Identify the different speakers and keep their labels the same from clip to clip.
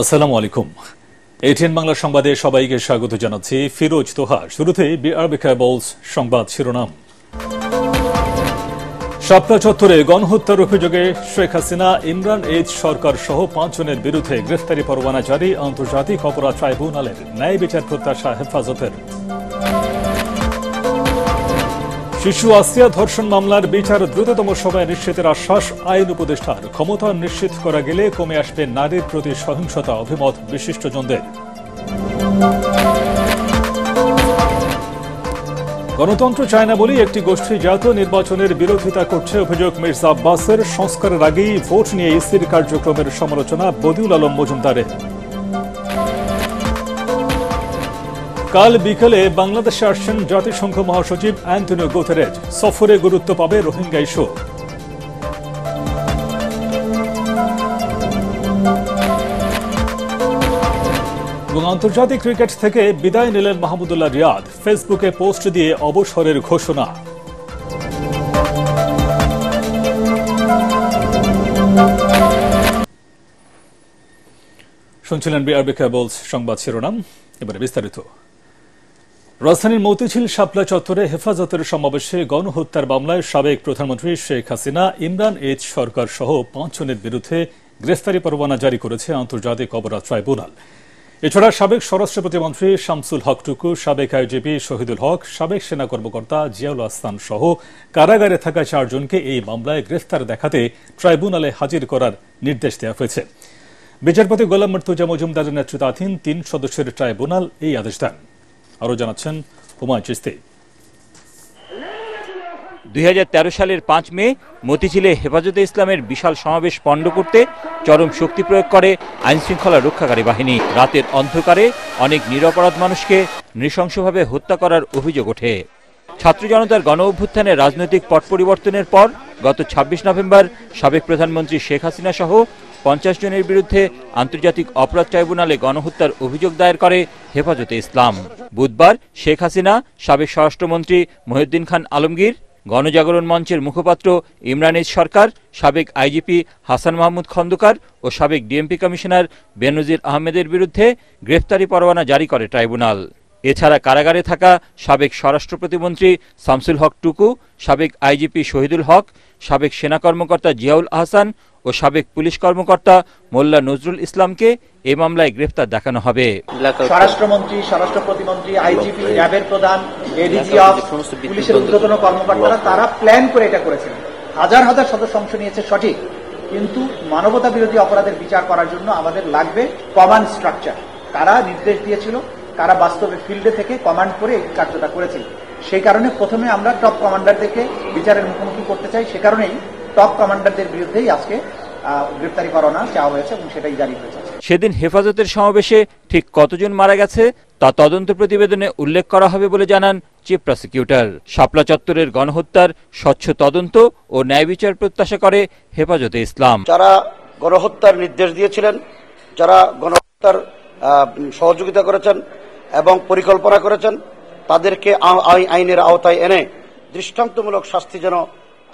Speaker 1: আসসালামু আলাইকুম। এটিএন বাংলা সংবাদে সবাইকে স্বাগত জানাচ্ছি। ফিরোজ তোহা। শুরুতেই বিআরবি কেবলস সংবাদ শিরোনাম। শাপলা চত্বরে গণহত্যার অভিযোগে শেখ হাসিনা, ইমরান এইচ সরকার সহ 5 জনের বিরুদ্ধে গ্রেফতারি পরোয়ানা জারি। আন্তর্জাতিক অপরাধ ট্রাইব্যুনালের ন্যায় বিচার প্রত্যাশা হেফাজতের। শিশু আসিয়া ধর্ষণ মামলার বিচার দ্রুততম সময়ে নিশ্চিতের আশ্বাস আইন উপদেষ্টার। ক্ষমতা নিশ্চিত করা গেলে কমে আসবে নারীর প্রতি সহিংসতা, অভিমত বিশিষ্টজনদের। গণতন্ত্র চায় না বলেই একটি গোষ্ঠী জাতীয় নির্বাচনের বিরোধিতা করছে অভিযোগ মির্জা আব্বাসের। সংস্কারের আগেই ভোট নিয়ে ইসির কার্যক্রমের সমালোচনা বদিউল আলম মজুমদারের। কাল বিকেলে বাংলাদেশে আসছেন জাতিসংঘ মহাসচিব অ্যান্টনিও গুতেরেজ। সফরে গুরুত্ব পাবে রোহিঙ্গা ইস্যু। এবং আন্তর্জাতিক ক্রিকেট থেকে বিদায় নিলেন মাহমুদুল্লাহ রিয়াদ। ফেসবুকে পোস্ট দিয়ে অবসরের ঘোষণা। শুনছিলেন বিআরবি কেবলস সংবাদ শিরোনাম। এবারে বিস্তারিত। রাজধানীর মতিঝিল শাপলা চত্বরে হেফাজতের সমাবেশে গণহত্যার মামলায় সাবেক প্রধানমন্ত্রী শেখ হাসিনা, ইমরান এইচ সরকার সহ 5 জনের বিরুদ্ধে গ্রেফতারি পরোয়ানা জারি করেছে আন্তর্জাতিক অপরাধ ট্রাইব্যুনাল। এছাড়া সাবেক স্বরাষ্ট্র প্রতিমন্ত্রী শামসুল হক টুকু, সাবেক আইজিপি শহীদুল হক, সাবেক সেনা কর্মকর্তা জিয়াউল আহসান সহ কারাগারে থাকা 4 জনকে এই মামলায় গ্রেফতার দেখাতে ট্রাইব্যুনালে হাজির করার নির্দেশ দেওয়া হয়েছে। বিচারপতি গোলাম মুর্তজা মজুমদারের নেতৃত্বাধীন 3 সদস্যের ট্রাইব্যুনাল এই আদেশ দেন। আরও জানাচ্ছেন হুমায়ুন চিস্তি।
Speaker 2: 2013 সালের 5 মে মতিঝিলে হেফাজতে ইসলামের বিশাল সমাবেশ পণ্ড করতে চরম শক্তি প্রয়োগ করে আইনশৃঙ্খলা রক্ষাকারী বাহিনী। রাতের অন্ধকারে অনেক নিরপরাধ মানুষকে নৃশংসভাবে হত্যা করার অভিযোগ ওঠে। ছাত্র জনতার গণ অভ্যুত্থানে রাজনৈতিক পট পরিবর্তনের পর গত 26 নভেম্বর সাবেক প্রধানমন্ত্রী শেখ হাসিনা সহ 50 জনের বিরুদ্ধে আন্তর্জাতিক অপরাধ ট্রাইব্যুনালে গণহত্যার অভিযোগ দায়ের করে হেফাজতে ইসলাম। বুধবার শেখ হাসিনা, সাবেক স্বরাষ্ট্রমন্ত্রী মহিউদ্দিন খান আলমগীর, গণজাগরণ মঞ্চের মুখপাত্র ইমরান এইচ সরকার, সাবেক আইজিপি হাসান মাহমুদ খন্দকার ও সাবেক ডিএমপি কমিশনার বেনজির আহমেদের বিরুদ্ধে গ্রেফতারি পরোয়ানা জারি করে ট্রাইব্যুনাল। এছাড়া কারাগারে থাকা সাবেক স্বরাষ্ট্র প্রতিমন্ত্রী শামসুল হক টুকু, সাবেক আইজিপি শহীদুল হক, সাবেক সেনা কর্মকর্তা জিয়াউল আহসান ও সাবেক পুলিশ কর্মকর্তা মোল্লা নজরুল ইসলামকে এই মামলায় গ্রেফতার দেখানো হবে।
Speaker 3: স্বরাষ্ট্রমন্ত্রী, স্বরাষ্ট্র প্রতিমন্ত্রী, আইজিপি, র্যাবের প্রধান, এডিজি অফ পুলিশের ঊর্ধ্বতন কর্মকর্তারা তারা প্ল্যান করে এটা করেছেন। হাজার হাজার সদস্য অংশ নিয়েছে সঠিক, কিন্তু মানবতা বিরোধী অপরাধের বিচার করার জন্য আমাদের লাগবে কমান্ড স্ট্রাকচার। তারা নির্দেশ দিয়েছিল, তারা বাস্তবে ফিল্ডে থেকে কমান্ড করে এই কার্যটা করেছিল। সেই কারণে প্রথমে আমরা টপ কমান্ডারদেরকে বিচারের মুখোমুখি করতে চাই। সে কারণেই টপ কমান্ডারদের বিরুদ্ধেই আজকে গ্রেফতারি পরোয়ানা চাওয়া হয়েছে এবং সেটাই জারি হয়েছে।
Speaker 2: সেদিন হেফাজতের সমাবেশে ঠিক কতজন মারা গেছে তা তদন্ত প্রতিবেদনে উল্লেখ করা হবে বলে জানান চিফ প্রসিকিউটর। শাপলা চত্বরের গণহত্যার স্বচ্ছ তদন্ত ও ন্যায় বিচার প্রত্যাশা করে হেফাজতে ইসলাম।
Speaker 4: যারা গণহত্যার নির্দেশ দিয়েছিলেন, যারা গণহত্যার সহযোগিতা করেছেন এবং পরিকল্পনা করেছেন, তাদেরকে আইনের আওতায় এনে দৃষ্টান্তমূলক শাস্তি যেন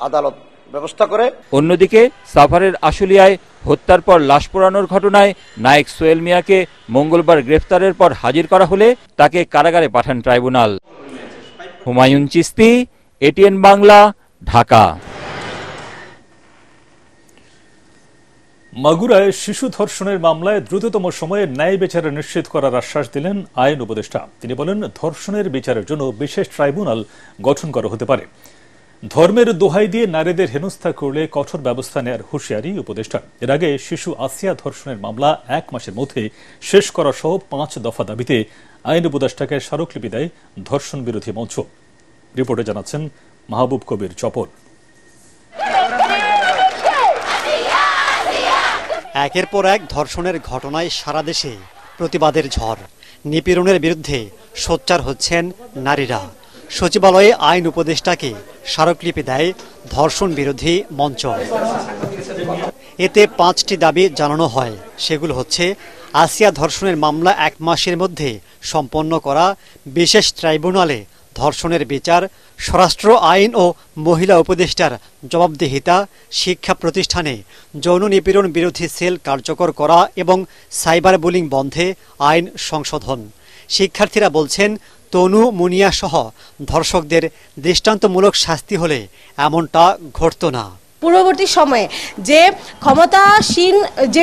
Speaker 4: আদালত ব্যবস্থা করে।
Speaker 2: অন্যদিকে সাভারের আশুলিয়ায় হত্যার পর লাশ পোড়ানোর ঘটনায় নায়েক সোহেল মিয়াকে মঙ্গলবার গ্রেফতারের পর হাজির করা হলে তাকে কারাগারে পাঠান ট্রাইব্যুনাল। হুমায়ুন চিস্তি, এটিএন বাংলা, ঢাকা।
Speaker 1: মাগুরায় শিশু ধর্ষণের মামলায় দ্রুততম সময়ে ন্যায় বিচার নিশ্চিত করার আশ্বাস দিলেন আইন উপদেষ্টা। তিনি বলেন, ধর্ষণের বিচারের জন্য বিশেষ ট্রাইব্যুনাল গঠন করা হতে পারে। ধর্মের দোহাই দিয়ে নারীদের হেনস্থা করলে কঠোর ব্যবস্থা নেওয়ার হুঁশিয়ারি উপদেষ্টার। এর আগে শিশু আসিয়া ধর্ষণের মামলা 1 মাসের মধ্যে শেষ করা সহ 5 দফা দাবিতে আইন উপদেষ্টাকে স্মারকলিপি দেয় ধর্ষণ বিরোধী মঞ্চ। রিপোর্টে জানাচ্ছেন মাহবুব কবির চপল।
Speaker 5: একের পর এক ধর্ষণের ঘটনায় সারা দেশে প্রতিবাদের ঝড়। নিপীড়নের বিরুদ্ধে সোচ্চার হচ্ছেন নারীরা। সচিবালয়ে আইন উপদেষ্টাকে স্মারকলিপি দেয় ধর্ষণ বিরোধী মঞ্চ। এতে 5টি দাবি জানানো হয়। সেগুলো হচ্ছে আসিয়া ধর্ষণের মামলা 1 মাসের মধ্যে সম্পন্ন করা, বিশেষ ট্রাইব্যুনালে ধর্ষণের বিচার, স্বরাষ্ট্র আইন ও মহিলা উপদেষ্টার জবাবদিহিতা, শিক্ষা প্রতিষ্ঠানে যৌন নিপীড়ন বিরোধী সেল কার্যকর করা এবং সাইবার বুলিং বন্ধে আইন সংশোধন। শিক্ষার্থীরা বলছেন, তনু, মুনিয়া সহ ধর্ষকদের দৃষ্টান্তমূলক শাস্তি হলে এমনটা ঘটত না।
Speaker 6: পূর্ববর্তী সময়ে যে ক্ষমতাসীন যে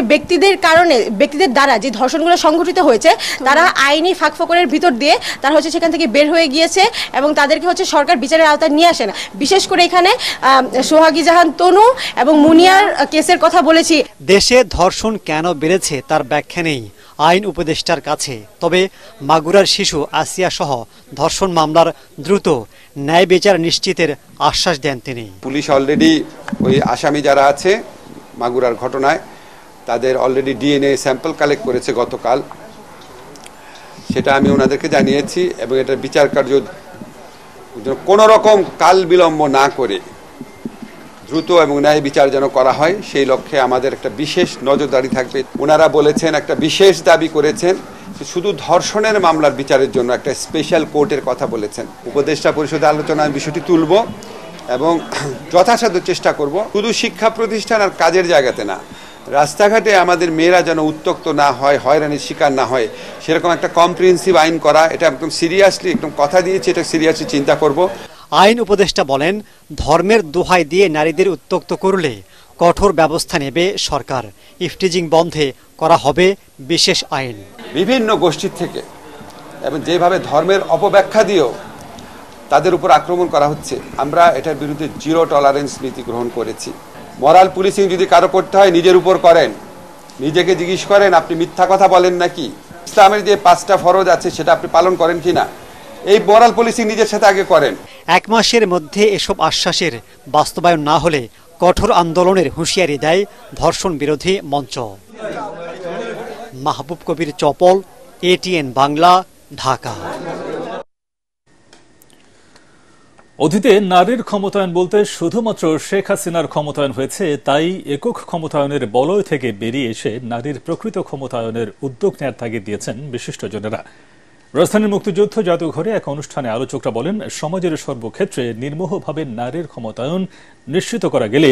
Speaker 6: ব্যক্তিদের দ্বারা যে ধর্ষণগুলো সংঘটিত হয়েছে, তারা আইনি ফাঁকফোকরের ভিতর দিয়ে তারা সেখান থেকে বের হয়ে গিয়েছে এবং তাদেরকে সরকার বিচারের আওতায় নিয়ে আসে না। বিশেষ করে এখানে সোহাগী জাহান তনু এবং মুনিয়ার কেসের কথা বলেছি।
Speaker 5: দেশে ধর্ষণ কেন বেড়েছে তার ব্যাখ্যা নেই আইন উপদেষ্টার কাছে। তবে মাগুরার শিশু আসিয়া সহ ধর্ষণ মামলার দ্রুত ন্যায় বিচার নিশ্চিতের আশ্বাস দেন তিনি।
Speaker 7: পুলিশ অলরেডি ওই আসামি যারা আছে মাগুরার ঘটনায় তাদের অলরেডি ডিএনএ স্যাম্পল কালেক্ট করেছে গতকাল, সেটা আমি ওনাদেরকে জানিয়েছি এবং এটার বিচার কার্য কোনো রকম কাল বিলম্ব না করে দ্রুত এবং ন্যায় বিচার যেন করা হয়, সেই লক্ষ্যে আমাদের একটা বিশেষ নজরদারি থাকবে। ওনারা বলেছেন, একটা বিশেষ দাবি করেছেন, শুধু ধর্ষণের মামলার বিচারের জন্য একটা স্পেশাল কোর্টের কথা বলেছেন। উপদেষ্টা পরিষদে আলোচনায় বিষয়টি তুলব এবং যথাসাধ্য চেষ্টা করব শুধু শিক্ষা প্রতিষ্ঠান আর কাজের জায়গাতে না, রাস্তাঘাটে আমাদের মেয়েরা যেন উত্ত্যক্ত না হয়, হয়রানির শিকার না হয়, সেরকম একটা কম্প্রিহেন্সিভ আইন করা, এটা একদম সিরিয়াসলি একদম কথা দিয়েছি, এটা সিরিয়াসলি চিন্তা করব।
Speaker 5: আইন উপদেষ্টা বলেন, ধর্মের দোহাই দিয়ে নারীদের উত্ত্যক্ত করলে কঠোর ব্যবস্থা নেবে সরকার। ইফটিজিং বন্ধে করা হবে বিশেষ আইন।
Speaker 7: বিভিন্ন গোষ্ঠীর থেকে এবং যেভাবে ধর্মের অপব্যাখ্যা দিয়েও তাদের উপর আক্রমণ করা হচ্ছে, আমরা এটার বিরুদ্ধে জিরো টলারেন্স নীতি গ্রহণ করেছি। মরাল পুলিশিং যদি কারো করতে হয় নিজের উপর করেন, নিজেকে জিজ্ঞেস করেন আপনি মিথ্যা কথা বলেন নাকি, ইসলামের যে 5টা ফরজ আছে সেটা আপনি পালন করেন কিনা, এই মরাল পুলিশিং নিজের সাথে আগে করেন।
Speaker 5: 1 মাসের মধ্যে এসব আশ্বাসের বাস্তবায়ন না হলে কঠোর আন্দোলনের হুঁশিয়ারি দেয় ধর্ষণ বিরোধী মঞ্চ। মাহবুব কবির চপল, ATN বাংলা, ঢাকা।
Speaker 1: অতীতে নারীর ক্ষমতায়ন বলতে শুধুমাত্র শেখ হাসিনার ক্ষমতায়ন হয়েছে, তাই একক ক্ষমতায়নের বলয় থেকে বেরিয়ে এসে নারীর প্রকৃত ক্ষমতায়নের উদ্যোগ নেওয়ার তাগিদ দিয়েছেন বিশিষ্টজনেরা। রাজধানীর মুক্তিযুদ্ধ জাদুঘরে এক অনুষ্ঠানে আলোচকরা বলেন, সমাজের সর্বক্ষেত্রে নির্মোহভাবে নারীর ক্ষমতায়ন নিশ্চিত করা গেলে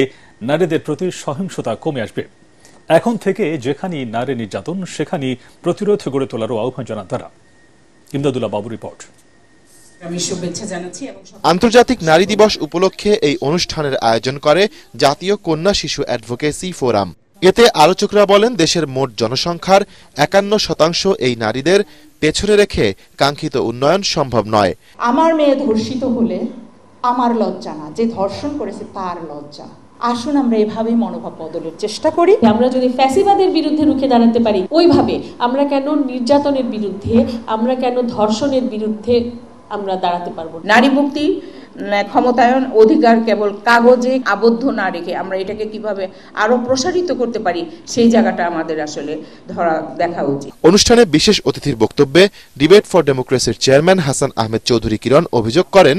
Speaker 1: নারীদের প্রতি সহিংসতা কমে আসবে। এখন থেকে যেখানেই নারী নির্যাতন সেখানেই প্রতিরোধ গড়ে তোলারও আহ্বান জানান তারা। ইমদাদুল্লাহ বাবু রিপোর্ট।
Speaker 8: আন্তর্জাতিক নারী দিবস উপলক্ষে এই অনুষ্ঠানের আয়োজন করে জাতীয় কন্যা শিশু অ্যাডভোকেসি ফোরাম। এতে আলোচকরা বলেন, দেশের মোট জনসংখ্যার 51% এই নারীদের পেছনে রেখে কাঙ্ক্ষিত উন্নয়ন সম্ভব নয়।
Speaker 9: আমার মেয়ে ধর্ষিত হলে আমার লজ্জা না, যে ধর্ষণ করেছে তার লজ্জা। আসুন আমরা এভাবে মনোভাব বদলের চেষ্টা করি।
Speaker 10: আমরা যদি ফ্যাসিবাদের বিরুদ্ধে রুখে দাঁড়াতে পারি, ওইভাবে আমরা কেন নির্যাতনের বিরুদ্ধে, আমরা কেন ধর্ষণের বিরুদ্ধে আমরা দাঁড়াতে পারবো?
Speaker 11: নারী মুক্তি, ক্ষমতায়ন, অধিকার কেবল কাগজে আবদ্ধ না রেখে আমরা এটাকে কিভাবে আরো প্রসারিত করতে পারি, সেই জায়গাটা আমাদের আসলে দেখা উচিত।
Speaker 8: অনুষ্ঠানে বিশেষ অতিথির বক্তব্যে ডিবেট ফর ডেমোক্রেসির চেয়ারম্যান হাসান আহমেদ চৌধুরী কিরণ অভিযোগ করেন,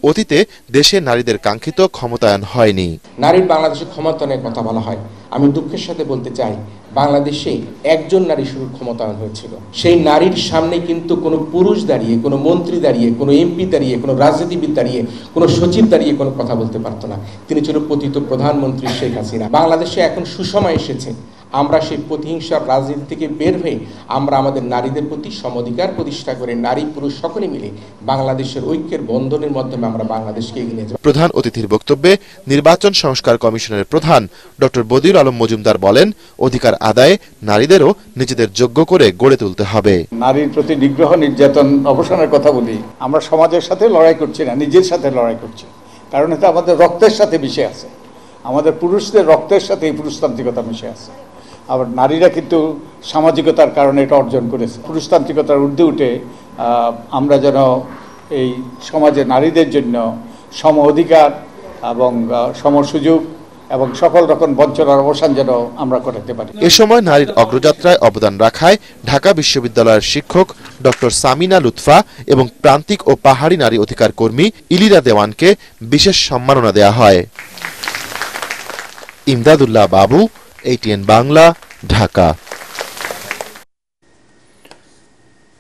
Speaker 8: অতীতে দেশে নারীদের কাঙ্ক্ষিত ক্ষমতায়ন হয়নি।
Speaker 12: নারীর বাংলাদেশে ক্ষমতায়নের কথা বলা হয়, আমি দুঃখের সাথে বলতে চাই বাংলাদেশে একজন নারী শুধু ক্ষমতায়ন হয়েছিল। সেই নারীর সামনে কিন্তু কোনো পুরুষ দাঁড়িয়ে, কোনো মন্ত্রী দাঁড়িয়ে, কোনো এমপি দাঁড়িয়ে, কোনো রাজনীতিবিদ দাঁড়িয়ে, কোনো সচিব দাঁড়িয়ে কোনো কথা বলতে পারতো না। তিনি ছিল পতিত প্রধানমন্ত্রী শেখ হাসিনা। বাংলাদেশে এখন সুসময় এসেছে, আমরা সেই প্রতিহিংসার রাজনীতি থেকে বের হয়ে আমরা আমাদের নারীদের প্রতি সমঅধিকার প্রতিষ্ঠা করে নারী পুরুষ সকলে মিলে বাংলাদেশের ঐক্যের বন্ধনের মাধ্যমে আমরা বাংলাদেশকে এগিয়ে নিয়ে যাব।
Speaker 8: প্রধান অতিথির বক্তব্যে নির্বাচন সংস্কার কমিশনের প্রধান ডক্টর বদিউল আলম মজুমদার বলেন, অধিকার আদায়ে নারীদেরও নিজেদের যোগ্য করে গড়ে তুলতে হবে।
Speaker 13: নারীর প্রতি নিগ্রহ নির্যাতন অবসানের কথা বলি, আমরা সমাজের সাথে লড়াই করছি না, নিজের সাথে লড়াই করছি। কারণ এটা আমাদের রক্তের সাথে মিশে আছে, আমাদের পুরুষদের রক্তের সাথে এই পুরুষতান্ত্রিকতা মিশে আছে। আবার নারীরা কিন্তু সামাজিকতার কারণে এটা অর্জন করেছে। পুরুষতান্ত্রিকতার ঊর্ধ্বে উঠে আমরা যেন এই সমাজে নারীদের জন্য সম অধিকার এবং সম সুযোগ এবং সকল রকম বঞ্চনার অবসান যেন আমরা করতে পারি।
Speaker 8: এ সময় নারীর অগ্রযাত্রায় অবদান রাখায় ঢাকা বিশ্ববিদ্যালয়ের শিক্ষক ডক্টর সামিনা লুৎফা এবং প্রান্তিক ও পাহাড়ি নারী অধিকার কর্মী ইলিরা দেওয়ানকে বিশেষ সম্মাননা দেয়া হয়। ইমদাদুল্লাহ বাবু, ATN বাংলা, ঢাকা।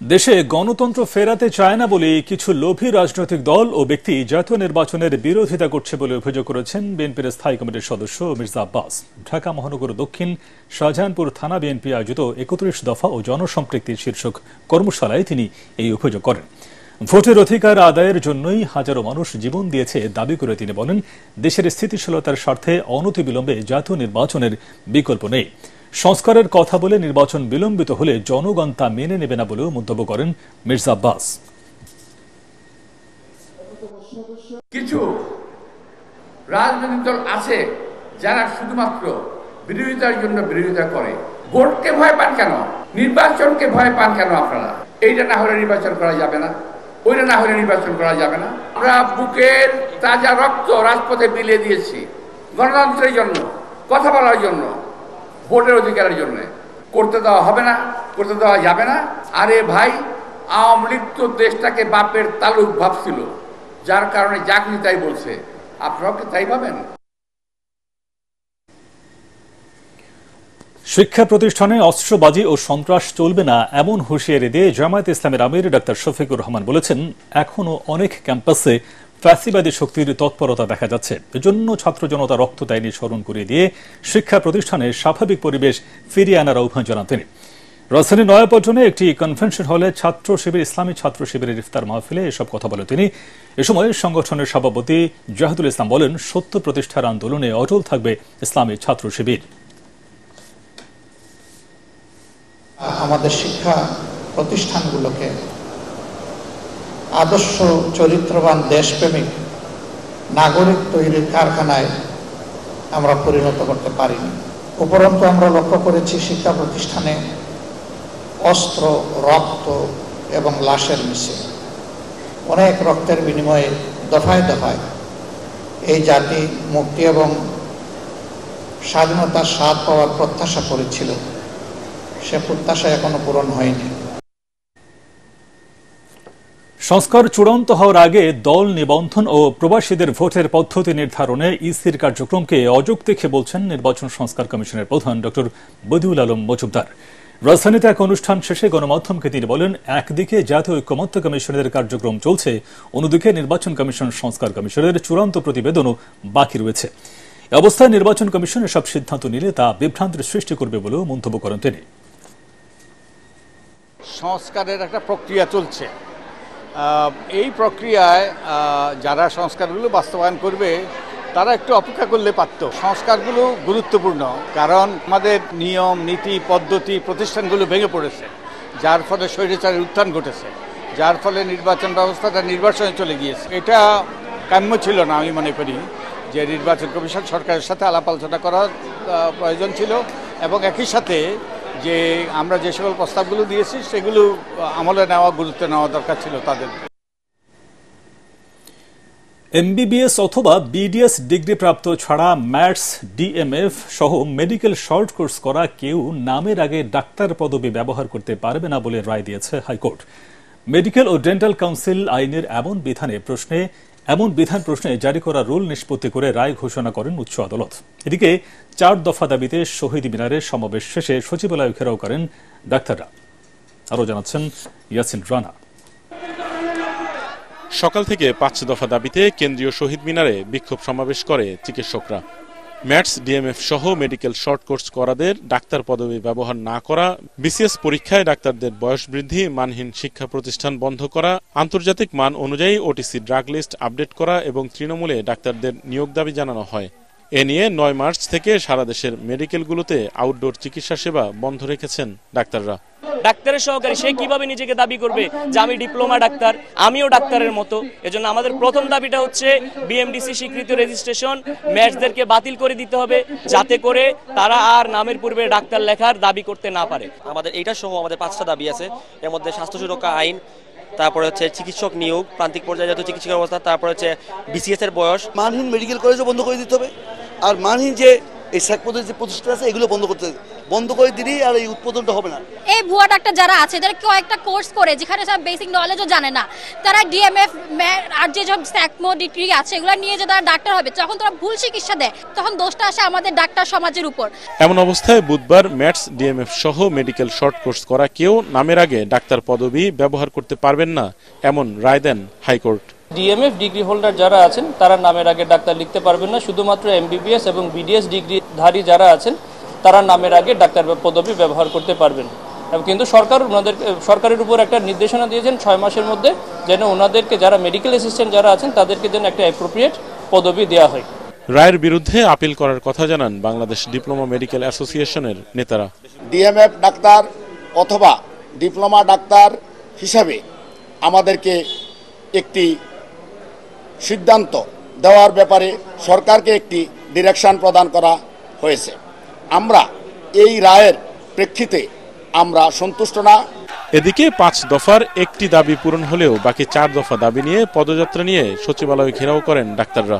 Speaker 1: দেশে গণতন্ত্র ফেরাতে চায় না বলে কিছু লোভী রাজনৈতিক দল ও ব্যক্তি জাতীয় নির্বাচনের বিরোধিতা করছে বলে অভিযোগ করেছেন বিএনপির স্থায়ী কমিটির সদস্য মির্জা আব্বাস। ঢাকা মহানগর দক্ষিণ শাহজাহানপুর থানা বিএনপি আয়োজিত ৩১ দফা ও জনসম্পৃক্তি শীর্ষক কর্মশালায় তিনি এই অভিযোগ করেন। ভোটের অধিকার আদায়ের জন্যই হাজারো মানুষ জীবন দিয়েছে দাবি করে তিনি বলেন, দেশের স্থিতিশীলতার স্বার্থে অনতিবিলম্বে জাতীয় নির্বাচনের বিকল্প নেই। সংস্কারের কথা বলে নির্বাচন বিলম্বিত হলে জনগণ তা মেনে নেবে না বলেও মন্তব্য করেন মির্জা আব্বাস।
Speaker 14: কিছু রাজনৈতিক দল আছে যারা শুধুমাত্র বিরোধিতার জন্য বিরোধিতা করে। ভোটকে ভয় পান কেন? নির্বাচনকে ভয় পান কেন আপনারা? এইটা না হলে নির্বাচন করা যাবে না, ওইটা না হলে নির্বাচন করা যাবে না। আমরা বুকের তাজা রক্ত রাজপথে বিলিয়ে দিয়েছি গণতন্ত্রের জন্য, কথা বলার জন্য, ভোটের অধিকারের জন্য। করতে দেওয়া হবে না, করতে দেওয়া যাবে না। আরে ভাই, আওয়ামী লীগ তো দেশটাকে বাপের তালুক ভাবছিল, যার কারণে যাকনি তাই বলছে। আপনারাও কি তাই ভাবেন?
Speaker 1: শিক্ষা প্রতিষ্ঠানে অস্ত্রবাজি ও সন্ত্রাস চলবে না এমন হুঁশিয়ারি দিয়ে জামায়াতে ইসলামের আমির ডাক্তার শফিকুর রহমান বলেছেন, এখনো অনেক ক্যাম্পাসে ফ্যাসিবাদী শক্তির তৎপরতা দেখা যাচ্ছে। এজন্য ছাত্র জনতা রক্ত দেয়নি স্মরণ করিয়ে দিয়ে শিক্ষা প্রতিষ্ঠানে স্বাভাবিক পরিবেশ ফিরিয়ে আনার আহ্বান জানান তিনি। রাজধানীর নয়াপল্টনে একটি কনভেনশন হলে ছাত্র শিবির ইসলামী ছাত্র শিবিরের ইফতার মাহফিলে এসব কথা বলেন তিনি। এ সময় সংগঠনের সভাপতি জাহিদুল ইসলাম বলেন, সত্য প্রতিষ্ঠার আন্দোলনে অটল থাকবে ইসলামী ছাত্র শিবির।
Speaker 15: আমাদের শিক্ষা প্রতিষ্ঠানগুলোকে আদর্শ চরিত্রবান দেশপ্রেমিক নাগরিক তৈরির কারখানায় আমরা পরিণত করতে পারিনি। উপরন্তু আমরা লক্ষ্য করেছি শিক্ষা প্রতিষ্ঠানে অস্ত্র, রক্ত এবং লাশের মিছিল। অনেক রক্তের বিনিময়ে দফায় দফায় এই জাতি মুক্তি এবং স্বাধীনতার স্বাদ পাওয়ার প্রত্যাশা করেছিল, সে প্রত্যাশা এখনো পূরণ হয়নি।
Speaker 1: সংস্কার চূড়ান্ত হওয়ার আগে দল নিবন্ধন ও প্রবাসীদের ভোটের পদ্ধতি নির্ধারণে ইসির কার্যক্রমকে অযৌক্তিক বলছেন নির্বাচন সংস্কার কমিশনের প্রধান ডক্টর বদিউল আলম মজুমদার। রাজধানীতে এক অনুষ্ঠান শেষে গণমাধ্যমকে তিনি বলেন, একদিকে জাতীয় ঐক্যমত্য কমিশনের কার্যক্রম চলছে, অন্যদিকে নির্বাচন কমিশন সংস্কার কমিশনের চূড়ান্ত প্রতিবেদনও বাকি রয়েছে। এ অবস্থায় নির্বাচন কমিশন এসব সিদ্ধান্ত নিলে তা বিভ্রান্তির সৃষ্টি করবে বলেও মন্তব্য করেন তিনি।
Speaker 13: সংস্কারের একটা প্রক্রিয়া চলছে। এই প্রক্রিয়ায় যারা সংস্কারগুলো বাস্তবায়ন করবে তারা একটু অপেক্ষা করলে পারত। সংস্কারগুলো গুরুত্বপূর্ণ, কারণ আমাদের নিয়ম নীতি পদ্ধতি প্রতিষ্ঠানগুলো ভেঙে পড়েছে, যার ফলে স্বৈরাচারের উত্থান ঘটেছে, যার ফলে নির্বাচন ব্যবস্থাটা নির্বাচনে চলে গিয়েছে। এটা কাম্য ছিল না। আমি মনে করি যে নির্বাচন কমিশন সরকারের সাথে আলাপ আলোচনা করার প্রয়োজন ছিল এবং একই সাথে যে আমরা যে সকল প্রস্তাবগুলো দিয়েছি সেগুলো আমলে নেওয়া, গুরুত্ব নেওয়া দরকার ছিল তাদের।
Speaker 1: এমবিবিএস অথবা বিডিএস ডিগ্রি প্রাপ্ত ছাড়া ম্যাথস, ডিএমএফ সহ মেডিকেল শর্ট কোর্স করা কেউ নামের আগে ডাক্তার পদবি ব্যবহার করতে পারবে না বলে রায় দিয়েছে হাইকোর্ট। মেডিকেল ও ডেন্টাল কাউন্সিল আইনের এমন বিধান প্রশ্নে জারি করা রুল নিষ্পত্তি করে রায় ঘোষণা করেন উচ্চ আদালত। এদিকে 4 দফা দাবিতে শহীদ মিনারে সমাবেশ শেষে সচিবালয় ঘেরাও করেন ডাক্তাররা। আরও জানাচ্ছেন ইয়াসিন রানা।
Speaker 16: সকাল থেকে 5 দফা দাবিতে কেন্দ্রীয় শহীদ মিনারে বিক্ষোভ সমাবেশ করে চিকিৎসকরা। ম্যাথস, ডিএমএফ সহ মেডিকেল শর্ট কোর্স করাদের ডাক্তার পদবি ব্যবহার না করা, বিসিএস পরীক্ষায় ডাক্তারদের বয়স বৃদ্ধি, মানহীন শিক্ষা প্রতিষ্ঠান বন্ধ করা, আন্তর্জাতিক মান অনুযায়ী ওটিসি ড্রাগ লিস্ট আপডেট করা এবং তৃণমূলে ডাক্তারদের নিয়োগ দাবি জানানো হয়। এ নিয়ে 9 মার্চ থেকে সারা দেশের মেডিকেলগুলোতে আউটডোর চিকিৎসা সেবা বন্ধ রেখেছেন ডাক্তাররা।
Speaker 17: ডাক্তারের সহকারী সে কিভাবে নিজেকে দাবি করবে যে আমি ডিপ্লোমা ডাক্তার, আমিও ডাক্তারের মতো? এজন্য আমাদের প্রথম দাবিটা হচ্ছে বিএমডিসি স্বীকৃত রেজিস্ট্রেশন ম্যাচদেরকে বাতিল করে দিতে হবে, যাতে করে তারা আর নামের পূর্বে ডাক্তার লেখার দাবি করতে না পারে।
Speaker 18: আমাদের এইটা সহ আমাদের 5টা দাবি আছে। এর মধ্যে স্বাস্থ্য সুরক্ষা আইন, তারপরে হচ্ছে চিকিৎসক নিয়োগ, প্রান্তিক পর্যায়ে যত চিকিৎসকের অবস্থা, তারপরে হচ্ছে বিসিএস এর বয়স।
Speaker 19: মানহীন মেডিকেল কলেজও বন্ধ করে দিতে হবে, আর মানহীন যে এই স্যাক পদ্ধতির যে প্রতিষ্ঠান আছে এগুলো বন্ধ করতে বন্ধ করে দিলেই আর এই উৎপাদনটা হবে না।
Speaker 20: এই ভুয়া ডাক্তার যারা আছে যারা কয়েকটা কোর্স করে যেখানে সব বেসিক নলেজও জানে না, তারা ডিএমএফ আর যে সব স্যাকমো ডিগ্রি আছে এগুলো নিয়ে যে তারা ডাক্তার হবে, যখন তারা ভুল চিকিৎসা দেয় তখন দোষটা আসে আমাদের ডাক্তার সমাজের উপর।
Speaker 16: এমন অবস্থায় বুধবার ম্যাটস ডিএমএফ সহ মেডিকেল শর্ট কোর্স করা কেউ নামের আগে ডাক্তার পদবি ব্যবহার করতে পারবেন না, এমন রায় দেন হাইকোর্ট।
Speaker 21: ডিএমএফ ডিগ্রি হোল্ডার যারা আছেন তারা নামের আগে ডাক্তার লিখতে পারবেন না, শুধুমাত্র এমবিবিএস এবং বিডিএস ডিগ্রিধারী যারা আছেন তারা নামের আগে ডাক্তার পদবি ব্যবহার করতে পারবেন। কিন্তু সরকারের উপর একটা নির্দেশনা দিয়েছেন 6 মাসের মধ্যে যেন ওনাদেরকে যারা মেডিকেল অ্যাসিস্ট্যান্ট যারা আছেন তাদেরকে যেন একটা অ্যাপ্রোপ্রিয়েট পদবি দেওয়া হয়।
Speaker 16: রায়ের বিরুদ্ধে আপিল করার কথা জানান বাংলাদেশ ডিপ্লোমা মেডিকেল অ্যাসোসিয়েশনের নেতারা।
Speaker 22: ডিএমএফ ডাক্তার অথবা ডিপ্লোমা ডাক্তার হিসাবে আমাদেরকে একটি সিদ্ধান্ত দেওয়ার ব্যাপারে সরকারকে একটি ডিরেকশন প্রদান করা হয়েছে। আমরা এই রায়ের প্রেক্ষিতে আমরা সন্তুষ্ট না।
Speaker 16: এদিকে 5 দফার একটি দাবি পূরণ হলেও বাকি 4 দফা দাবি নিয়ে পদযাত্রা নিয়ে সচিবালয় ঘেরাও করেন ডাক্তাররা।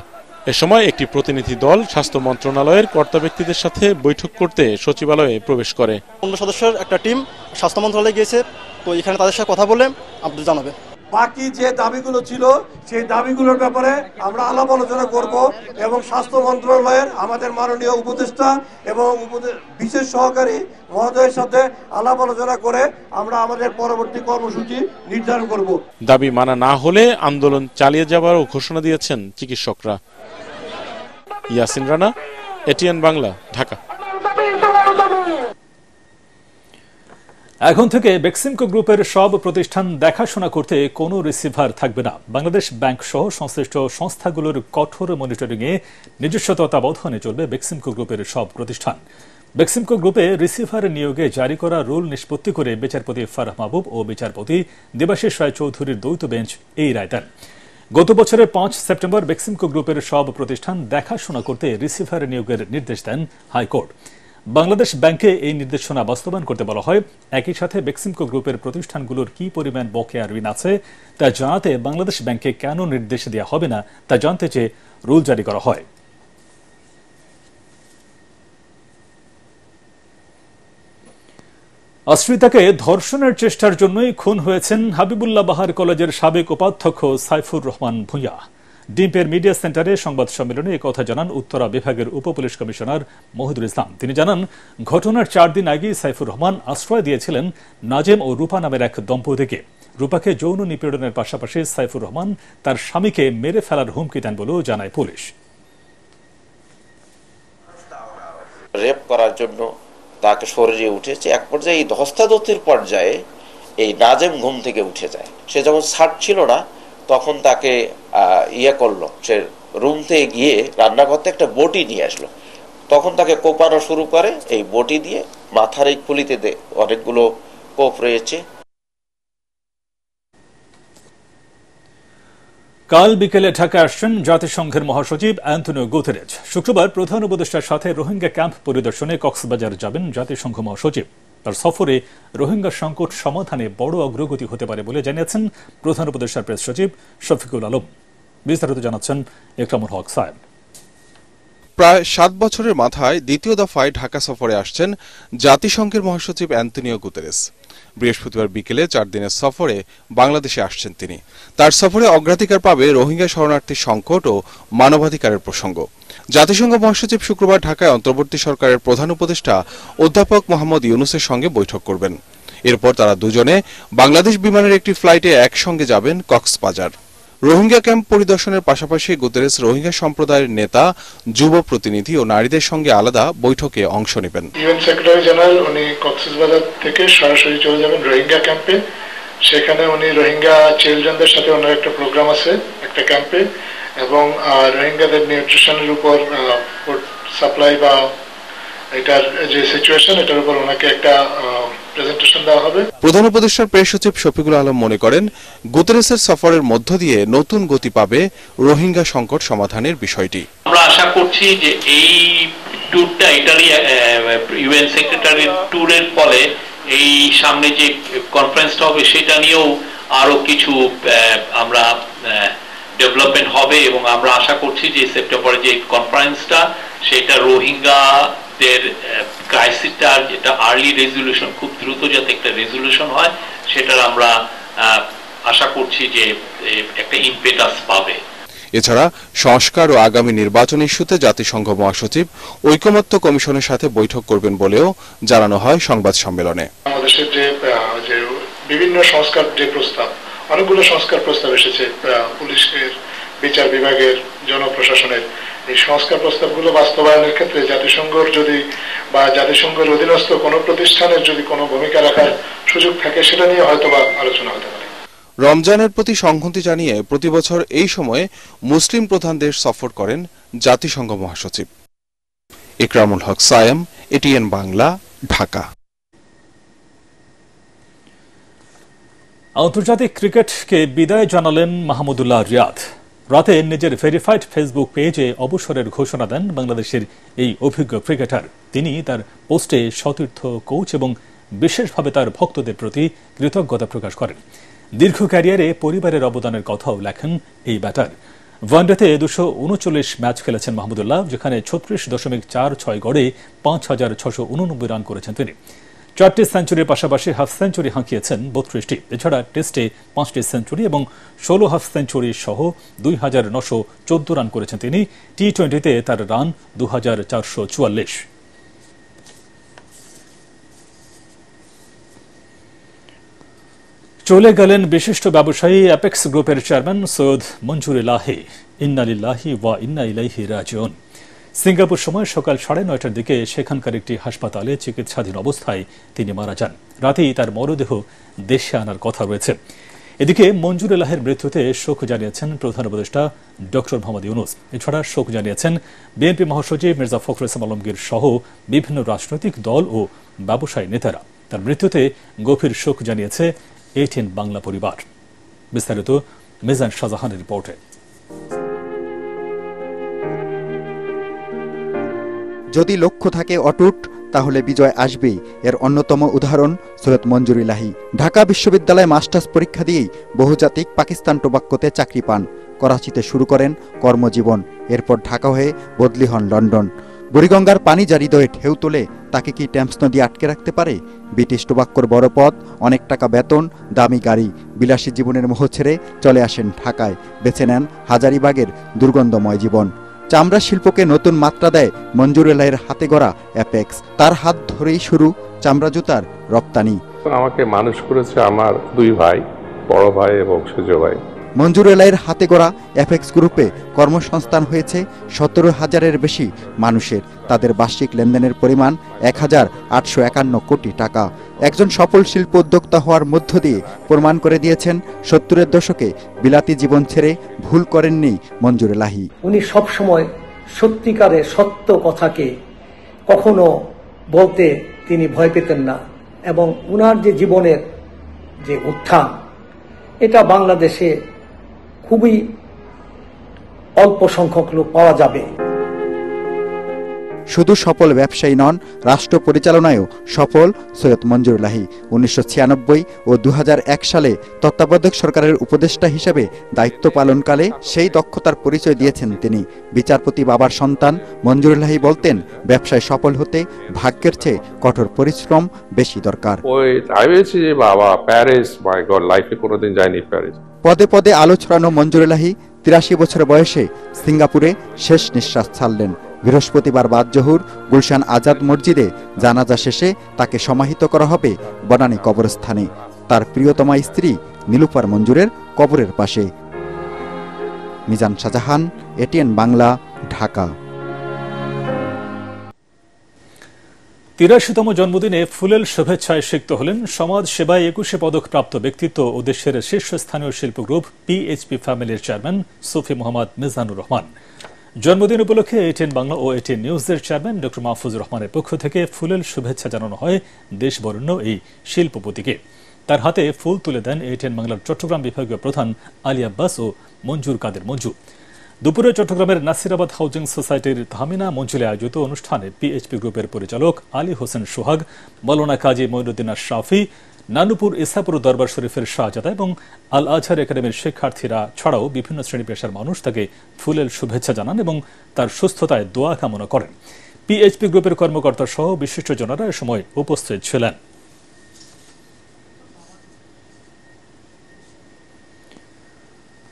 Speaker 16: এ সময় একটি প্রতিনিধি দল স্বাস্থ্য মন্ত্রণালয়ের কর্তা ব্যক্তিদের সাথে বৈঠক করতে সচিবালয়ে প্রবেশ করে।
Speaker 23: 15 সদস্যের একটা টিম স্বাস্থ্য মন্ত্রণালয়ে গিয়েছে, তো এখানে তাদের সাথে কথা বলে আপনাদের জানাবে।
Speaker 24: বাকি যে দাবিগুলো ছিল সেই দাবিগুলোর ব্যাপারে আমরা আলাপ আলোচনা করব এবং স্বাস্থ্য মন্ত্রণালয়ের আমাদের মাননীয় উপদেষ্টা এবং বিশেষ সহকারী মহোদয়ের সাথে আলাপ আলোচনা করে আমরা আমাদের পরবর্তী কর্মসূচি নির্ধারণ করব।
Speaker 16: দাবি মানা না হলে আন্দোলন চালিয়ে যাওয়ারও ঘোষণা দিয়েছেন চিকিৎসকরা। ইয়াসিন রানা, এটিএন বাংলা, ঢাকা।
Speaker 1: এখন থেকে বেক্সিমকো গ্রুপের সব প্রতিষ্ঠান দেখাশোনা করতে কোনো রিসিভার থাকবে না। বাংলাদেশ ব্যাংক সহ সংশ্লিষ্ট সংস্থাগুলোর কঠোর মনিটরিংয়ে নিজস্ব তত্ত্বাবধানে চলবে বেক্সিমকো গ্রুপের সব প্রতিষ্ঠান। বেক্সিমকো গ্রুপে রিসিভার নিয়োগে জারি করা রুল নিষ্পত্তি করে বিচারপতি ফারাহ মাহবুব ও বিচারপতি দেবাশিস রায় চৌধুরীর দ্বৈত বেঞ্চ এই রায় দেন। গত বছরের 5 সেপ্টেম্বর বেক্সিমকো গ্রুপের সব প্রতিষ্ঠান দেখাশোনা করতে রিসিভার নিয়োগের নির্দেশ দেন হাইকোর্ট। বাংলাদেশ ব্যাংকে এই নির্দেশনা বাস্তবায়ন করতে বলা হয়। একই সাথে বেক্সিমকো গ্রুপের প্রতিষ্ঠানগুলোর কি পরিমাণ বকেয়া ঋণ আছে তা জানাতে বাংলাদেশ ব্যাংকে কেন নির্দেশ দেওয়া হবে না তা জানতে চেয়ে রুল জারি করা হয়। আশ্রিতাকে ধর্ষণের চেষ্টার জন্যই খুন হয়েছেন হাবিবুল্লাহ বাহার কলেজের সাবেক উপাধ্যক্ষ সাইফুর রহমান ভূঁইয়া। ডিম্পের মিডিয়া সেন্টারে সংবাদ সম্মেলনে একথা জানান উত্তরা বিভাগের উপপুলিশ কমিশনার মহিদুল ইসলাম। তিনি জানান, ঘটনার 4 দিন আগে সাইফুর রহমান আশ্রয় দিয়েছিলেন নাজেম ও রূপা নামের এক দম্পতিকে। রূপাকে যৌন নিপীড়নের পাশাপাশি সাইফুর রহমান তার স্বামীকে মেরে ফেলার হুমকি দেন বলেও জানায় পুলিশ।
Speaker 25: রেপ করার জন্য তাকে সরিয়ে উঠেছে, এক পর্যায়ে এই ধস্তাধস্তির পর্যায়ে এই নাজেম ঘুম থেকে উঠে যায়। সে যখন ছাড়ছিল না তখন তাকে করলো, সে রুম থেকে গিয়ে রান্নাঘর থেকে একটা বটি নিয়ে আসলো। তখন তাকে কোপানো শুরু করে এই বটি দিয়ে। মাথার এই খুলিতে অনেকগুলো কোপ রয়েছে।
Speaker 1: কাল বিকেলে ঢাকা আসছেন জাতিসংঘের মহাসচিব অ্যান্টনিও গুতেরেজ। শুক্রবার প্রধান উপদেষ্টার সাথে রোহিঙ্গা ক্যাম্প পরিদর্শনে কক্সবাজার যাবেন জাতিসংঘ মহাসচিব। তার সফরে রোহিঙ্গা সংকট সমাধানে বড় অগ্রগতি হতে পারে বলে জানিয়েছেন প্রধান উপদেষ্টার প্রেস সচিব শফিকুল আলম। বিস্তারিত জানাচ্ছেন ইকরামুল হক সাহেব।
Speaker 26: প্রায় 7 বছরের মাথায় দ্বিতীয় দফায় ঢাকা সফরে আসছেন জাতিসংঘের মহাসচিব অ্যান্টনিও গুতেরেস। বৃহস্পতিবার বিকেলে 4 দিনের সফরে বাংলাদেশে আসছেন তিনি। তার সফরে অগ্রাধিকার পাবে রোহিঙ্গা শরণার্থী সংকট ও মানবাধিকারের প্রসঙ্গ। জাতিসংঘ মহাসচিব শুক্রবার ঢাকায় অন্তর্বর্তী সরকারের প্রধান উপদেষ্টা অধ্যাপক মোহাম্মদ ইউনুসের সঙ্গে বৈঠক করবেন। এরপর তারা দুজনে বাংলাদেশ বিমানের একটি ফ্লাইটে একসঙ্গে যাবেন কক্সবাজার। রোহিঙ্গা ক্যাম্প পরিদর্শনের পাশাপাশি গুতেরেস রোহিঙ্গা সম্প্রদায়ের নেতা, যুব প্রতিনিধি ও নারীদের সঙ্গে আলাদা বৈঠকে অংশ নেবেন।
Speaker 27: ইউএন সেক্রেটারি জেনারেল উনি কক্সবাজার থেকে সরাসরি চলে যাবেন রোহিঙ্গা ক্যাম্পে। সেখানে উনি রোহিঙ্গা চিলড্রেনদের সাথে ওনার একটা প্রোগ্রাম আছে একটা ক্যাম্পে, এবং রোহিঙ্গাদের নিউট্রিশনের উপর ফুড সাপ্লাই বা এটার যে সিচুয়েশন এটার উপর ওনাকে একটা প্রেজেন্টেশন দেওয়া হবে।
Speaker 26: প্রধান উপদেষ্টার প্রেস সচিব শফিকুল আলম মনে করেন, গুতেরেসের সফরের মধ্য দিয়ে নতুন গতি পাবে রোহিঙ্গা সংকট সমাধানের বিষয়টি।
Speaker 28: আমরা আশা করছি যে এই ট্যুরটা ইটালি ইউএন সেক্রেটারির ট্যুরের ফলে এই সামনে যে কনফারেন্সটা হবে সেটা নিয়েও আরো কিছু আমরা ডেভেলপমেন্ট হবে, এবং আমরা আশা করছি যে সেপ্টেম্বরে যে কনফারেন্সটা সেটা রোহিঙ্গা দের ক্রাইসিসটার যেটা আর্লি রেজলিউশন, খুব দ্রুত যাতে একটা রেজলিউশন হয়, সেটার আমরা আশা করছি যে একটা ইমপেটাস পাবে।
Speaker 26: এছাড়া সংস্কার ও আগামী নির্বাচন ইস্যুতে জাতিসংঘ মহাসচিব ঐকমত্য কমিশনের সাথে বৈঠক করবেন বলেও জানানো হয় সংবাদ সম্মেলনে।
Speaker 27: বাংলাদেশের যে বিভিন্ন সংস্কার যে প্রস্তাব, অনেকগুলো সংস্কার প্রস্তাব এসেছে, পুলিশের, বিচার বিভাগের, জনপ্রশাসনের, এই সংস্কার প্রস্তাবগুলো বাস্তবায়নের ক্ষেত্রে জাতিসংঘের যদি বা জাতিসংঘের অধীনস্থ কোনো প্রতিষ্ঠানের যদি কোনো ভূমিকা রাখার সুযোগ থাকে, সেটা নিয়ে হয়তোবা আলোচনা হতে পারে।
Speaker 26: রমজানের প্রতি সংহতি জানিয়ে প্রতিবছর এই সময়ে মুসলিম প্রধান দেশ সফর করেন জাতিসংঘ মহাসচিব। ইকরামুল হক সায়েম, এটিএন বাংলা, ঢাকা।
Speaker 1: আন্তর্জাতিক ক্রিকেটকে বিদায় জানালেন মাহমুদুল্লাহ রিয়াদ। রাতে নিজের ভেরিফাইড ফেসবুক পেজে অবসরের ঘোষণা দেন বাংলাদেশের এই অভিজ্ঞ ক্রিকেটার। তিনি তার পোস্টে সতীর্থ, কোচ এবং বিশেষভাবে তার ভক্তদের প্রতি কৃতজ্ঞতা প্রকাশ করেন। দীর্ঘ ক্যারিয়ারে পরিবারের অবদানের কথাও লেখেন এই ব্যাটার। ওয়ানডেতে 239 ম্যাচ খেলেছেন মাহমুদুল্লাহ, যেখানে 36.46 গড়ে 5,689 রান করেছেন তিনি। 4টি সেঞ্চুরির পাশাপাশি হাফ সেঞ্চুরি হাঁকিয়েছেন 32টি। এছাড়া টেস্টে 5টি সেঞ্চুরি এবং 16 হাফ সেঞ্চুরি সহ 2,914 রান করেছেন তিনি। টি-20তে তার রান 2,444। চলে গেলেন বিশিষ্ট ব্যবসায়ী অ্যাপেক্স গ্রুপের চেয়ারম্যান সৈয়দ মঞ্জুর ইলাহি। ইন্না লিল্লাহি ওয়া ইন্না ইলাইহি রাজিউন। সিঙ্গাপুর সময় সকাল 9:30টার দিকে সেখানকার একটি হাসপাতালে চিকিৎসাধীন অবস্থায় তিনি মারা যান। রাতেই তার মরদেহ দেশে আনার কথা রয়েছে। এদিকে মঞ্জুর ইলাহির মৃত্যুতে শোক জানিয়েছেন প্রধান উপদেষ্টা ডক্টর মোহাম্মদ ইউনূস। এছাড়া শোক জানিয়েছেন বিএনপি মহাসচিব মির্জা ফখরুল ইসলাম আলমগীর সহ বিভিন্ন রাজনৈতিক দল ও ব্যবসায়ী নেতারা। তার মৃত্যুতে গভীর শোক জানিয়েছে এটিএন বাংলা পরিবার। বিস্তারিত মিজান শাহজাহানের রিপোর্টে।
Speaker 2: যদি লক্ষ্য থাকে অটুট, তাহলে বিজয় আসবেই। এর অন্যতম উদাহরণ সৈয়দ মঞ্জুর ইলাহি। ঢাকা বিশ্ববিদ্যালয়ে মাস্টার্স পরীক্ষা দিয়েই বহুজাতিক পাকিস্তান টোবাক্কোতে চাকরি পান। করাচিতে শুরু করেন কর্মজীবন। এরপর ঢাকা হয়ে বদলি হন লন্ডন। বুড়িগঙ্গার পানি যা হৃদয়ে ঢেউ তোলে, তাকে কি টেমস নদী আটকে রাখতে পারে? ব্রিটিশ টোবাক্কোর বড় পদ, অনেক টাকা বেতন, দামি গাড়ি, বিলাসী জীবনের মোহ ছেড়ে চলে আসেন ঢাকায়। বেছে নেন হাজারীবাগের দুর্গন্ধময় জীবন। চামড়া শিল্পকে নতুন মাত্রা দেয় মঞ্জুর ইলাহির হাতে গড়া অ্যাপেক্স। তার হাত ধরেই শুরু চামড়া জুতার রপ্তানি।
Speaker 3: আমাকে মানুষ করেছে আমার 2 ভাই, বড় ভাই এবং সেজ ভাই।
Speaker 2: মঞ্জুর ইলাহির হাতে গড়া অ্যাপেক্স গ্রুপে কর্মসংস্থান হয়েছে 17,000-এর বেশি মানুষের। তাদের বার্ষিক লেনদেনের পরিমাণ 1,851 কোটি টাকা। একজন সফল শিল্প উদ্যোক্তা হওয়ার মধ্য দিয়ে প্রমাণ করে দিয়েছেন 70-এর দশকে বিলাতি জীবন ছেড়ে ভুল করেননি মঞ্জুর ইলাহি।
Speaker 4: উনি সবসময় সত্যিকারের সত্য কথাকে কখনো বলতে তিনি ভয় পেতেন না, এবং উনার যে জীবনের যে উত্থান, এটা বাংলাদেশে খুবই অল্প সংখ্যক লোক পাওয়া যাবে।
Speaker 2: শুধু সফল ব্যবসায়ী নন, রাষ্ট্র পরিচালনায়ও সফল সৈয়দ মঞ্জুর ইলাহি। 1996 ও 2001 সালে তত্ত্বাবধায়ক সরকারের উপদেষ্টা হিসেবে দায়িত্ব পালনকালে সেই দক্ষতার পরিচয় দিয়েছেন তিনি। বিচারপতি বাবার সন্তান মঞ্জুর ইলাহি বলতেন, ব্যবসায় সফল হতে ভাগ্যের চেয়ে কঠোর পরিশ্রম বেশি দরকার।
Speaker 3: বাবা প্যারিস, মাই গড, লাইফে কোনোদিন যায়নি প্যারিস।
Speaker 2: পদে পদে আলো ছড়ানো মঞ্জুর ইলাহি 83 বছর বয়সে সিঙ্গাপুরে শেষ নিঃশ্বাস ছাড়লেন। বৃহস্পতিবার বাদ জোহর গুলশান আজাদ মসজিদে জানাজা শেষে তাকে সমাহিত করা হবে বনানী কবরস্থানে, তার প্রিয়তমা স্ত্রী নীলুফার মঞ্জুরের কবরের পাশে। মিজান শাহজাহান, এটিএন বাংলা, ঢাকা।
Speaker 1: 83তম জন্মদিনে ফুলেল শুভেচ্ছায় সিক্ত হলেন সমাজ সেবায় 21 পদকপ্রাপ্ত ব্যক্তিত্ব ও দেশের শীর্ষস্থানীয় শিল্প গ্রুপ পিএইচপি ফ্যামিলির চেয়ারম্যান সুফি মোহাম্মদ মিজানুর রহমান। জন্মদিন উপলক্ষে এটিএন বাংলা ও এটিএন নিউজের চেয়ারম্যান ডক্টর মাহফুজুর রহমানের পক্ষ থেকে ফুলেল শুভেচ্ছা জানানো হয় দেশবরেণ্য এই শিল্পপতিকে। তার হাতে ফুল তুলে দেন এটিএন বাংলার চট্টগ্রাম বিভাগীয় প্রধান আলী আব্বাস ও মঞ্জুর কাদের মঞ্জু। দুপুরে চট্টগ্রামের নাসিরাবাদ হাউজিং সোসাইটির ধামিনা মঞ্চলে আয়োজিত অনুষ্ঠানে পিএইচপি গ্রুপের পরিচালক আলী হোসেন সোহাগ, মৌলানা কাজী মঈনুদ্দিন শাফি, নানুপুর ইসাপুর দরবার শরীফের শাহজাদা এবং আল আজহার একাডেমির শিক্ষার্থীরা ছাড়াও বিভিন্ন শ্রেণী পেশার মানুষ তাকে ফুলেল শুভেচ্ছা জানান এবং তার সুস্থতায় দোয়া কামনা করেন। পিএইচপি গ্রুপের কর্মকর্তা সহ বিশিষ্টজনেরা এ সময় উপস্থিত ছিলেন।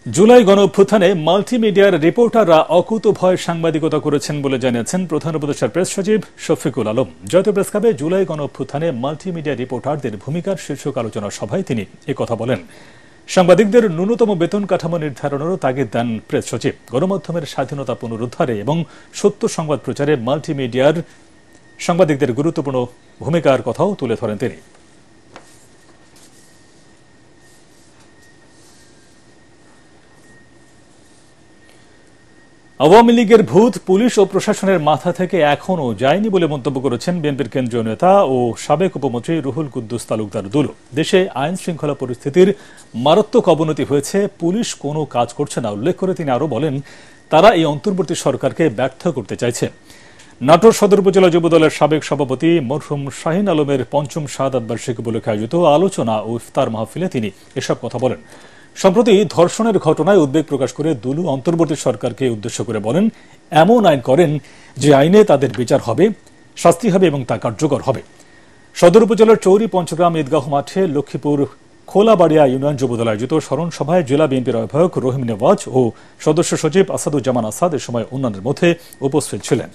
Speaker 1: জুলাই গণঅভ্যুত্থানে মাল্টিমিডিয়ার রিপোর্টাররা অকুতোভয় সাংবাদিকতা করেছেন বলে জানিয়েছেন প্রধান উপদেষ্টার প্রেস সচিব শফিকুল আলম। জাতীয় প্রেসক্লাবে জুলাই গণঅভ্যুত্থানে মাল্টিমিডিয়া রিপোর্টারদের ভূমিকার শীর্ষক আলোচনা সভায় তিনি একথা বলেন। সাংবাদিকদের ন্যূনতম বেতন কাঠামো নির্ধারণেরও তাগিদ দেন প্রেস সচিব। গণমাধ্যমের স্বাধীনতা পুনরুদ্ধারে এবং সত্য সংবাদ প্রচারে মাল্টিমিডিয়ার সাংবাদিকদের গুরুত্বপূর্ণ ভূমিকার কথাও তুলে ধরেন তিনি। আওয়ামী লীগের ভূত পুলিশ ও প্রশাসনের মাথা থেকে এখনও যায়নি বলে মন্তব্য করেছেন বিএনপির কেন্দ্রীয় নেতা ও সাবেক উপমন্ত্রী রুহুল কুদ্দুস তালুকদার দুলু। দেশে আইন শৃঙ্খলা পরিস্থিতির মারাত্মক অবনতি হয়েছে, পুলিশ কোনো কাজ করছে না উল্লেখ করে তিনি আরও বলেন, তারা এই অন্তর্বর্তী সরকারকে ব্যর্থ করতে চাইছে। নাটোর সদর উপজেলা যুবদলের সাবেক সভাপতি মরহুম শাহিন আলমের পঞ্চম শাহাদাত বার্ষিকী উপলক্ষে আয়োজিত আলোচনা ও ইফতার মাহফিলে তিনি এসব কথা বলেন। সম্প্রতি ধর্ষণের ঘটনায় উদ্বেগ প্রকাশ করে দুলু অন্তর্বর্তী সরকারকে উদ্দেশ্য করে বলেন, এমন আইন করেন যে আইনে তাদের বিচার হবে, শাস্তি হবে এবং তা কার্যকর হবে। সদর উপজেলার চৌরি পঞ্চগ্রাম ঈদগাহ মাঠে লক্ষ্মীপুর খোলাবাড়িয়া ইউনিয়ন যুবদল আয়োজিত স্মরণ সভায় জেলা বিএনপির আহ্বায়ক রহিম নেওয়াজ ও সদস্য সচিব আসাদুজ্জামান আসাদ এ সময় অন্যান্যের মধ্যে উপস্থিত ছিলেন।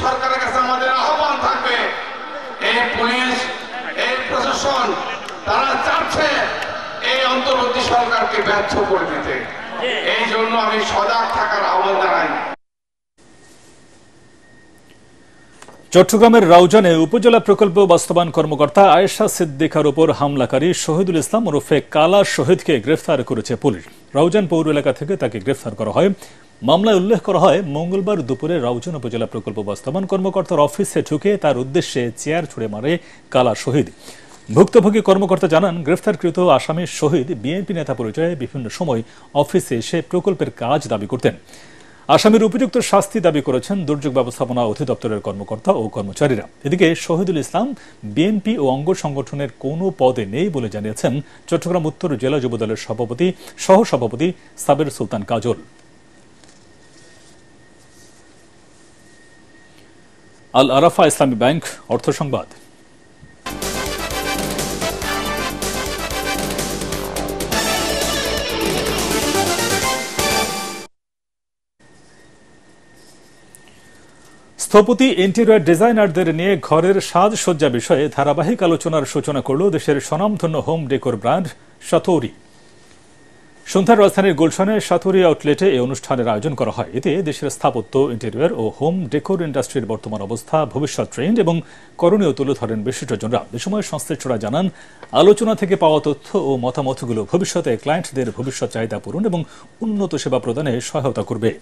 Speaker 14: সরকারের কাছে আমাদের আহ্বান থাকবে, এই পুলিশ এই প্রশাসন তারা চাচ্ছে এই অন্তর্বর্তী সরকারকে ব্যর্থ করে দিতে। এই জন্য আমি সজাগ থাকার আহ্বান জানাই।
Speaker 1: চট্টগ্রামের রাউজানে উপজেলা প্রকল্প বাস্তবায়ন কর্মকর্তা আয়েশা সিদ্দিকার উপর হামলাকারী শহীদুল ইসলাম ওরফে কালা শহীদকে গ্রেফতার করেছে পুলিশ। রাউজান পৌর এলাকা থেকে তাকে গ্রেফতার করা হয়। মামলায় উল্লেখ করা হয়, মঙ্গলবার দুপুরে রাউজান উপজেলা প্রকল্প বাস্তবায়ন কর্মকর্তার অফিসে ঢুকে তার উদ্দেশ্যে চেয়ার ছুড়ে মারে কালা শহীদ। ভুক্তভোগী কর্মকর্তা জানান, গ্রেফতারকৃত আসামি শহীদ বিএনপি নেতা পরিচয়ে বিভিন্ন সময় অফিসে এসে প্রকল্পের কাজ দাবি করতেন। আসামির উপযুক্ত শাস্তি দাবি করেছেন দুর্যোগ ব্যবস্থাপনা অধিদপ্তরের কর্মকর্তা ও কর্মচারীরা। এদিকে শহীদুল ইসলাম বিএনপি ও অঙ্গ সংগঠনের কোনো পদে নেই বলে জানিয়েছেন চট্টগ্রাম উত্তর জেলা যুবদলের সহসভাপতি সাবের সুলতান কাজল। আল আরাফা ইসলামী ব্যাংক অর্থ সংবাদ। স্থপতি ইন্টেরিয়র ডিজাইনারদের নিয়ে ঘরের সাজসজ্জা বিষয়ে ধারাবাহিক আলোচনার সূচনা করল দেশের স্বনামধন্য হোম ডেকোর ব্র্যান্ড সাতৌরি। সন্ধ্যার রাজধানীর গুলশানে সাতৌরি আউটলেটে এই অনুষ্ঠানের আয়োজন করা হয়। এতে দেশের স্থাপত্য, ইন্টেরিয়র ও হোম ডেকোর ইন্ডাস্ট্রির বর্তমান অবস্থা, ভবিষ্যৎ ট্রেন্ড এবং করণীয় তুলে ধরেন বিশিষ্টজনরা। এ সময় সংশ্লিষ্টরা জানান, আলোচনা থেকে পাওয়া তথ্য ও মতামতগুলো ভবিষ্যতে ক্লায়েন্টদের ভবিষ্যৎ চাহিদা পূরণ এবং উন্নত সেবা প্রদানে সহায়তা করবে।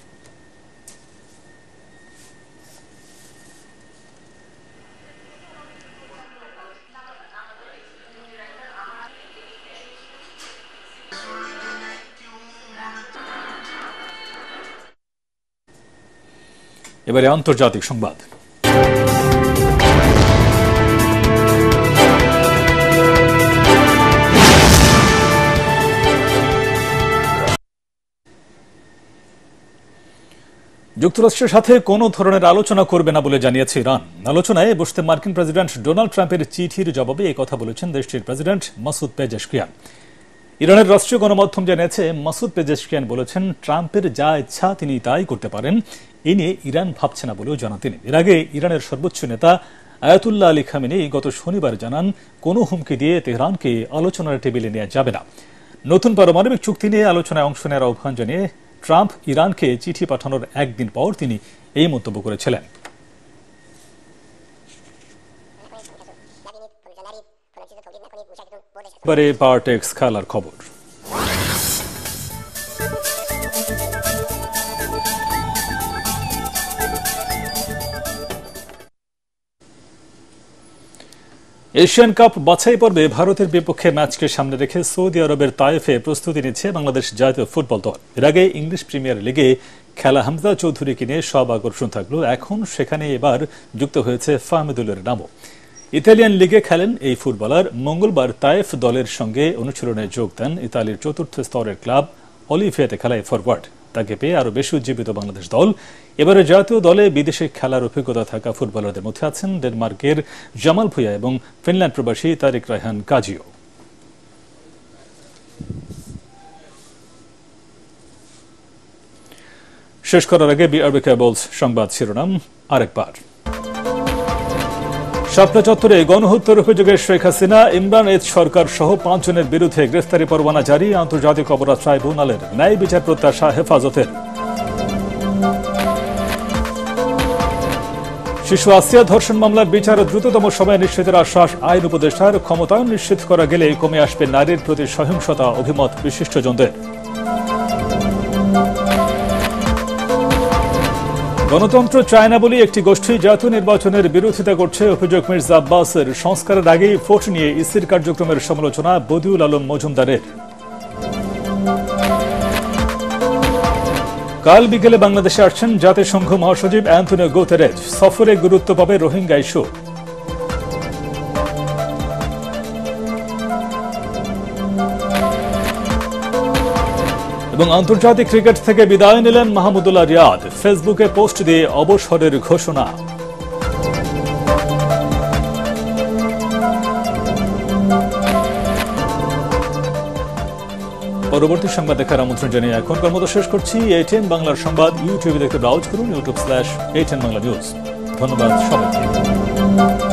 Speaker 1: এবারে আন্তর্জাতিক সংবাদ। যুক্তরাষ্ট্রের সাথে কোনো ধরনের আলোচনা করবে না বলে জানিয়েছে ইরান। আলোচনায় বসতে মার্কিন প্রেসিডেন্ট ডোনাল্ড ট্রাম্পের চিঠির জবাবে এই কথা বলেছেন দেশটির প্রেসিডেন্ট মাসুদ পেজেশকিয়ান। ইরানের রাষ্ট্রীয় গণমাধ্যম জানিয়েছে, মাসুদ পেজেশকিয়ান বলেছেন, ট্রাম্পের যা ইচ্ছা তিনি তাই করতে পারেন, এ নিয়ে ইরান ভাবছে না বলেও জানান তিনি। এর আগে ইরানের সর্বোচ্চ নেতা আয়াতুল্লাহ আলী খামেনি গত শনিবার জানান, কোনো হুমকি দিয়ে তেহরানকে আলোচনার টেবিলে নেওয়া যাবে না। নতুন পারমাণবিক চুক্তি নিয়ে আলোচনায় অংশ নেওয়ার আহ্বান জানিয়ে ট্রাম্প ইরানকে চিঠি পাঠানোর একদিন পর তিনি এই মন্তব্য করেছিলেন। এবারে পাওয়ারটেক্স খেলার খবর। এশিয়ান কাপ বাছাই পর্বে ভারতের বিপক্ষে ম্যাচকে সামনে রেখে সৌদি আরবের তায়েফে প্রস্তুতি নিচ্ছে বাংলাদেশ জাতীয় ফুটবল দল। এর আগে ইংলিশ প্রিমিয়ার লিগে খেলা হামজা চৌধুরীকে নিয়ে সব আকর্ষণ থাকলো, এখন সেখানে এবার যুক্ত হয়েছে ফাহমিদুলের নামও। ইতালিয়ান লিগে খেলেন এই ফুটবলার। মঙ্গলবার তায়েফ দলের সঙ্গে অনুশীলনে যোগ দেন ইতালির চতুর্থ স্তরের ক্লাব অলিভিয়াতে খেলায় ফরওয়ার্ড। তাকে পেয়ে আরও বেশি উজ্জীবিত বাংলাদেশ দল। এবারে জাতীয় দলে বিদেশে খেলার অভিজ্ঞতা থাকা ফুটবলারদের মধ্যে আছেন ডেনমার্কের জামাল ভুঁইয়া এবং ফিনল্যান্ড প্রবাসী তারিক রায়হান কাজিও। শেষ করার আগে বিআরবি কেবলস সংবাদ শিরোনাম আরেকবার। শাপলা চত্বরে গণহত্যার অভিযোগে শেখ হাসিনা, ইমরান এইচ সরকার সহ 5 জনের বিরুদ্ধে গ্রেফতারি পরোয়ানা জারি। আন্তর্জাতিক অপরাধ ট্রাইব্যুনালের ন্যায় বিচার প্রত্যাশা হেফাজতের। শিশু আসিয়া ধর্ষণ মামলার বিচার দ্রুততম সময়ে নিশ্চিতের আশ্বাস আইন উপদেষ্টার। ক্ষমতায়ন নিশ্চিত করা গেলে কমে আসবে নারীর প্রতি সহিংসতা, অভিমত বিশিষ্টজনদের। গণতন্ত্র চায় না বলে একটি গোষ্ঠী জাতীয় নির্বাচনের বিরোধিতা করছে, অভিযোগ মির্জা আব্বাসের। সংস্কারের আগেই ভোট নিয়ে ইসির কার্যক্রমের সমালোচনা বদিউল আলম মজুমদারের। কাল বিকেলে বাংলাদেশে আসছেন জাতিসংঘ মহাসচিব অ্যান্টনিও গুতেরেজ। সফরে গুরুত্ব পাবে রোহিঙ্গা ইস্যু। এবং আন্তর্জাতিক ক্রিকেট থেকে বিদায় নিলেন মাহমুদুল্লাহ রিয়াদ। ফেসবুকে পোস্ট দিয়ে অবসরের ঘোষণা। পরবর্তী সংবাদ দেখার আমন্ত্রণ জানিয়ে এখনকার মতো শেষ করছি। ATN বাংলার সংবাদ ইউটিউবে দেখতে ব্রাউজ করুন youtube/ATN বাংলা নিউজ। ধন্যবাদ সবাইকে।